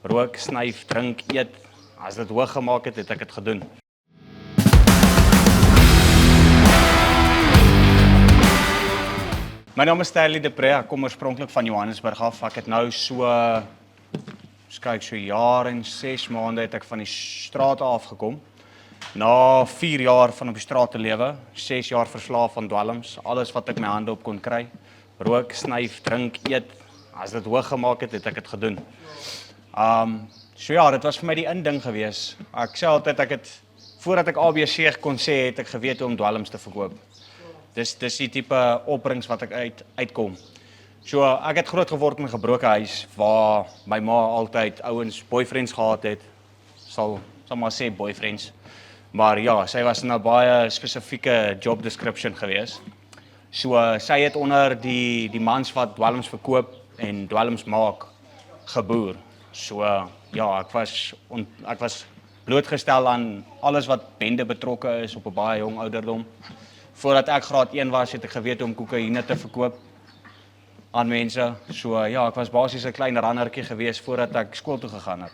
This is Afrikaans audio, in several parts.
rook, snyf, drink, eet. As dit hoog gemaak het, het ek dit gedoen. My naam is Stanley de Pre, ek kom oorspronklik van Johannesburg af. Ek het nou so jaar en 6 maande het ek van die straat afgekom. Na 4 jaar van op die straat te lewe, 6 jaar verslaaf aan dwelms, alles wat ek my hande op kon kry. Rook, snyf, drink, eet. As dit hoog gemaak het, het ek dit gedoen. So ja, dit was vir my die inding gewees. Ek sê altyd voordat ek ABC kon sê, het ek geweet hoe om dwelms te verkoop. Dis die tipe opbrengs wat ek uitkom. So ek het groot geword in 'n gebroke huis waar my ma altyd ouens boyfriends gehad het. Sal maar sê boyfriends. Maar ja, sy was in 'n baie spesifieke job description gewees. So sy het onder die mans wat dwelms verkoop en dwelms maak geboer. So ja, ek was blootgestel aan alles wat bende betrokke is op 'n baie jong ouderdom. Voordat ek graad 1 was, het ek geweet om kokaine te verkoop aan mense. So ja, ek was basies 'n klein rannertjie gewees voordat ek skool toe gegaan het.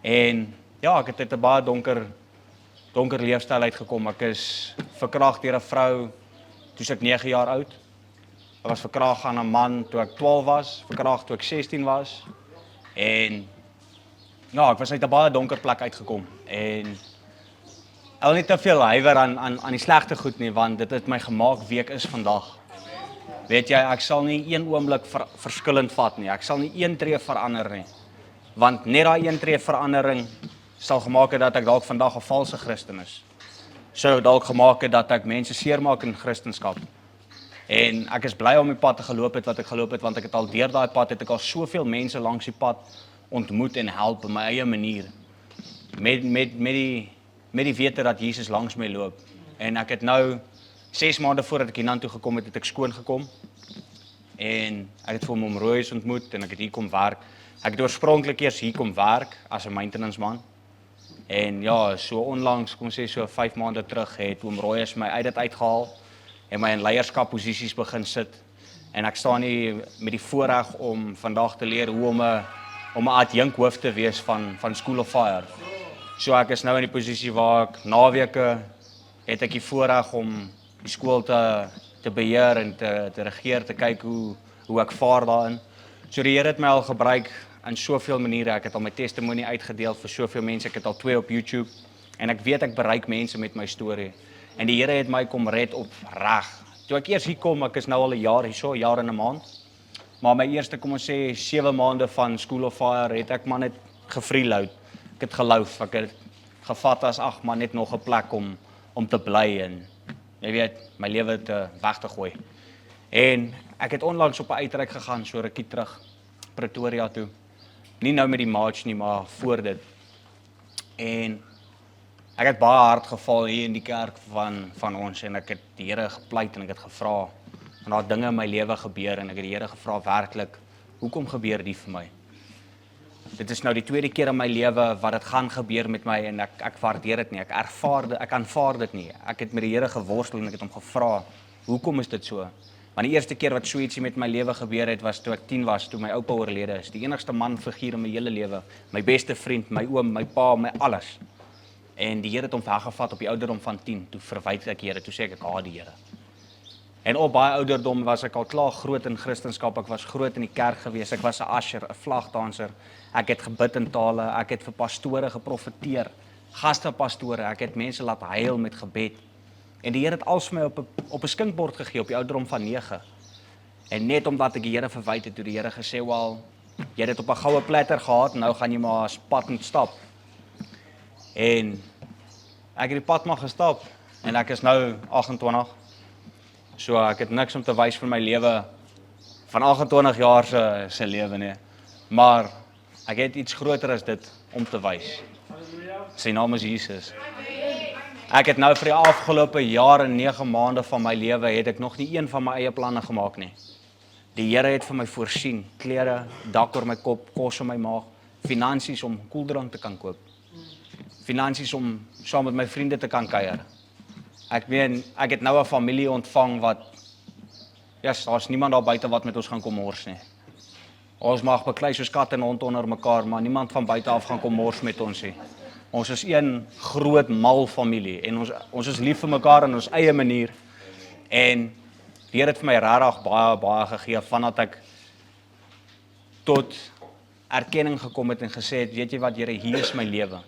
En ja, ek het uit 'n baie donker leefstyl uitgekom. Ek is verkragt deur 'n vrou toe ek 9 jaar oud. Ek was verkragt aan 'n man toe ek 12 was, verkragt toe ek 16 was. En ja, ek was uit 'n baie donker plek uitgekom. En ek wil nie te veel huiwer aan die slegte goed nie, want dit het my gemaak wie ek is vandag. Weet jy, ek sal nie een oomblik verskillend vat nie. Ek sal nie een tree verander nie. Want net daai een tree verandering sal gemaak het dat ek dalk vandag 'n valse Christen is. Sou dalk gemaak het dat ek mense seermaak in Christendom. En ek is bly om die pad te geloop het wat ek geloop het, want ek het al deur daai pad het ek al soveel mense langs die pad ontmoet en help op my eie manier. Met die wete dat Jesus langs my loop. En ek het nou 6 maande voordat ek hiernatoe gekom het, het ek skoon gekom. En ek het vir hom Rooies ontmoet en ek het hier kom werk. Ek het oorspronklik eers hier kom werk as 'n maintenance man. En ja, so onlangs, kom sê so 5 maande terug, het oom Rooies my uit dit uitgehaal en my in leierskapposisies begin sit. En ek staan hier met die voorreg om vandag te leer hoe om 'n adjunkhoof te wees van School of Fire. So ek is nou in die posisie waar ek naweke het ek die voorreg om die skool te beheer en te regeer, te kyk hoe ek vaar daarin. So die Here het my al gebruik in soveel maniere. Ek het al my testimonie uitgedeel vir soveel mense. Ek het al 2 op YouTube en ek weet ek bereik mense met my storie. En die Here het my kom red op reg. Toe ek eers hier kom, ek is nou al 'n jaar hierso, 'n jaar en 'n maand. Maar my eerste, kom ons sê 7 maande van School of Fire het ek maar net gefreeload. Ek het geloof, ek het gevat as maar net nog 'n plek om te bly en jy weet, my lewe weg te gooi. En ek het onlangs op 'n uitreik gegaan, so rukkie terug, Pretoria toe. Nie nou met die march nie, maar voor dit. En ek het baie hard geval hier in die kerk van ons en ek het die Here gepleit en ek het gevra. En daar dinge in my lewe gebeur en ek het die Here gevra werklik, hoekom gebeur dit vir my? Dit is nou die tweede keer in my lewe wat dit gaan gebeur met my en ek waardeer dit nie. Ek aanvaar dit nie. Ek het met die Here geworstel en ek het hom gevra, hoekom is dit so? Want die eerste keer wat so ietsie met my lewe gebeur het was toe ek 10 was, toe my oupa oorlede is. Die enigste manfiguur in my hele lewe, my beste vriend, my oom, my pa, my alles. En die Here het hom weggevat op die ouderdom van 10. Toe verwyd ek die Here, toe sê ek haat die Here. En op baie ouderdom was ek al klaar groot in Christendom. Ek was groot in die kerk gewees. Ek was 'n usher, 'n vlagdanser. Ek het gebid in tale. Ek het vir pastore geprofeteer, gastepastore. Ek het mense laat huil met gebed. En die Here het als my op 'n skinkbord gegee op die ouderdom van 9. En net omdat ek die Here verwyd het, toe die Here gesê, "Wel, jy het dit op 'n goue platter gehad, nou gaan jy maar as pad moet stap." En ek het die pad maar gestap en ek is nou 28. So ek het niks om te wys vir my lewe van 28 jaar se lewe nie. Maar ek het iets groter as dit om te wys. Sy naam is Jesus. Ek het nou vir die afgelope jaar en 9 maande van my lewe het ek nog nie een van my eie planne gemaak nie. Die Here het vir my voorsien, klere, dak oor my kop, kos in my maag, finansies om koeldrank te kan koop. Finansies om saam met my vriende te kan kuier. Ek meen, ek het nou 'n familie ontvang wat, ja, daar's niemand daar buite wat met ons gaan kom mors nie. Ons mag beklei soos kat en hond onder mekaar, maar niemand van buite af gaan kom mors met ons nie. Ons is een groot mal familie en ons is lief vir mekaar in ons eie manier. En die Here het vir my regtig baie gegee vandat ek tot erkenning gekom het en gesê het, weet jy wat Here, hier is my lewe.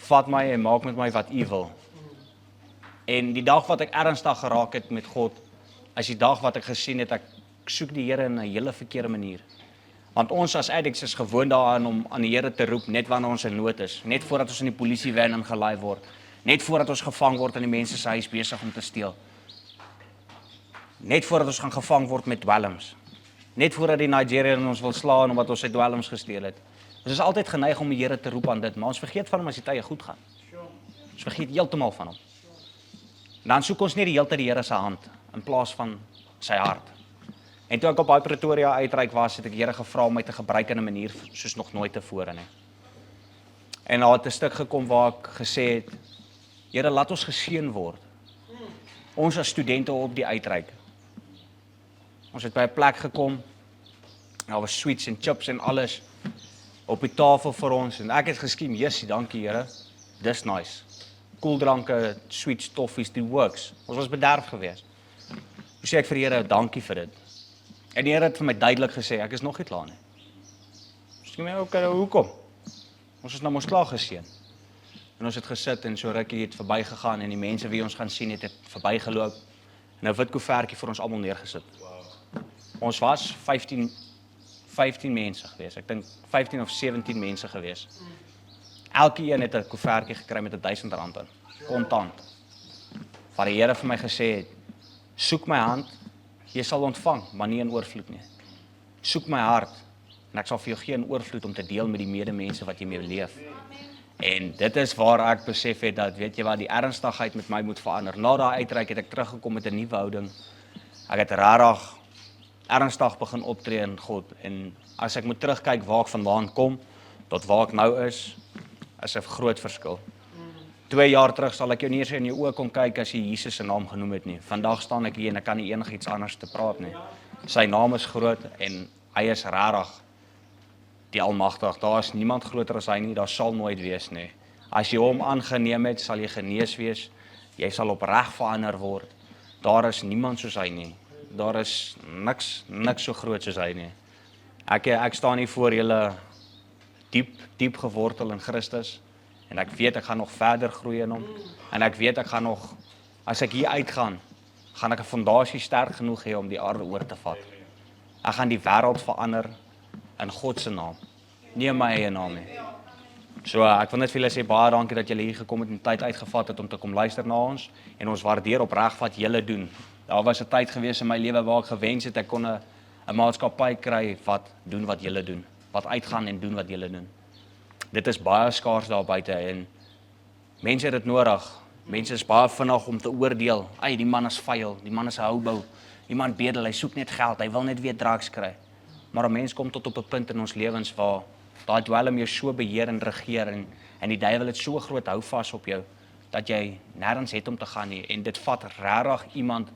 Vat my en maak met my wat U wil. En die dag wat ek ernstig geraak het met God, is die dag wat ek gesien het, ek soek die Here in 'n hele verkeerde manier. Want ons as addicts is gewoond daaraan om aan die Here te roep, net wanneer ons in nood is, net voordat ons in die polisie van ingelaai word, net voordat ons gevang word in die mense se huis besig om te steel. Net voordat ons gaan gevang word met dwelms. Net voordat die Nigerian ons wil slaan omdat ons sy dwelms gesteel het. Ons is altyd geneig om die Here te roep aan dit, maar ons vergeet van hom as die tye goed gaan. Ons vergeet heeltemal van hom. En dan soek ons net die hele tyd die Here se hand in plaas van sy hart. En toe ek op Pretoria uitreik was, het ek die Here gevra om my te gebruik in 'n manier soos nog nooit tevore nie. En daar het 'n stuk gekom waar ek gesê het, Here, laat ons geseën word. Ons as studente op die uitreik. Ons het by 'n plek gekom, daar was sweets en chips en alles op die tafel vir ons, en ek het geskiem, Jessie, dankie Here, dis nice. Koeldranke, sweets, toffies, die works. Ons was bederf geweest. Toe sê ek vir die Here, dankie vir dit. En die Here het vir my duidelik gesê, ek is nog nie klaar nie. Sê my, okay, hoekom? Ons is nou mos klaar geseën. En ons het gesit en so rukkie het verbygegaan en die mense wie ons gaan sien het verbygeloop en 'n wit koevertjie vir ons almal neergesit. Ons was 15 mense gewees. Ek dink 15 of 17 mense gewees. Elkeen het 'n koevertjie gekry met R1000 in, kontant. Waar die Here vir my gesê het, soek my hand, jy sal ontvang, maar nie in oorvloed nie. Soek my hart en ek sal vir jou gee in oorvloed om te deel met die medemense wat jy mee leef. En dit is waar ek besef het dat, weet jy wat, die ernstigheid met my moet verander. Na daai uitreik het ek teruggekom met 'n nuwe houding. Ek het regtig ernstig begin optree in God. En as ek moet terugkyk waar ek vandaan kom, tot waar ek nou is 'n groot verskil. 2 jaar terug sal ek jou nie eens in jou oë kon kyk as jy Jesus se naam genoem het nie. Vandag staan ek hier en ek kan nie enigiets anders te praat nie. Sy naam is groot en hy is regtig die Almagtig. Daar is niemand groter as hy nie, daar sal nooit wees nie. As jy hom aangeneem het, sal jy genees wees. Jy sal opreg verander word. Daar is niemand soos hy nie. Daar is niks so groot soos hy nie. Ek staan hier voor julle diep gewortel in Christus. En ek weet ek gaan nog verder groei in hom. En ek weet ek gaan nog, as ek hier uitgaan, gaan ek 'n fondasie sterk genoeg hê om die aarde oor te vat. Ek gaan die wêreld verander in God se naam, nie in my eie naam nie. So ek wil net vir julle sê baie dankie dat julle hier gekom het en tyd uitgevat het om te kom luister na ons en ons waardeer opreg wat julle doen. Daar was 'n tyd gewees in my lewe waar ek gewens het ek kon 'n maatskappy kry wat doen wat julle doen, wat uitgaan en doen wat julle doen. Dit is baie skaars daar buite en mense het dit nodig. Mense is baie vinnig om te oordeel. Die man is vuil, die man is 'n houbou, die man bedel, hy soek net geld, hy wil net weer drugs kry. Maar 'n mens kom tot op 'n punt in ons lewens waar daai dwelm jou so beheer en regeer en die duiwel het so groot houvas op jou dat jy nêrens het om te gaan nie. En dit vat regtig iemand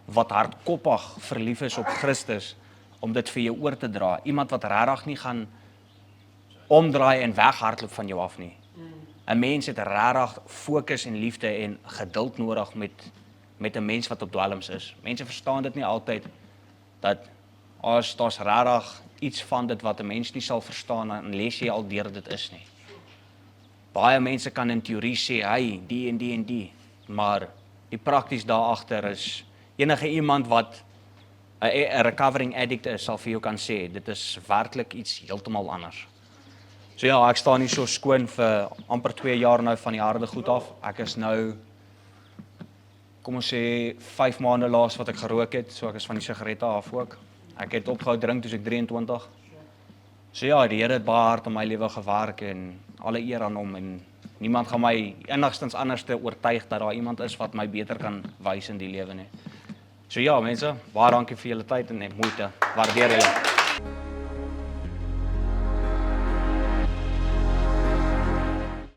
wat hardkoppig verlief is op Christus om dit vir jou oor te dra. Iemand wat regtig nie gaan omdraai en weghardloop van jou af nie. 'n Mens het regtig fokus en liefde en geduld nodig met 'n mens wat op dwelms is. Mense verstaan dit nie altyd dat as daar's regtig iets van dit wat 'n mens nie sal verstaan dan lees jy al deur dit is nie. Baie mense kan in teorie sê, die en die en die, maar die prakties daar agter is enige iemand wat 'n recovering addict is sal vir jou kan sê dit is werklik iets heeltemal anders. So ja, ek staan hier so skoon vir amper 2 jaar nou van die harde goed af. Ek is nou, kom ons sê, 5 maande laas wat ek gerook het, so ek is van die sigarette af ook. Ek het opgehou drink toe ek 23. So ja, die Here het baie hard in my lewe gewerk en alle eer aan hom en niemand gaan my enigstens anders te oortuig dat daar iemand is wat my beter kan wys in die lewe nie. So ja, mense, baie dankie vir julle tyd en moeite. Waardeer julle.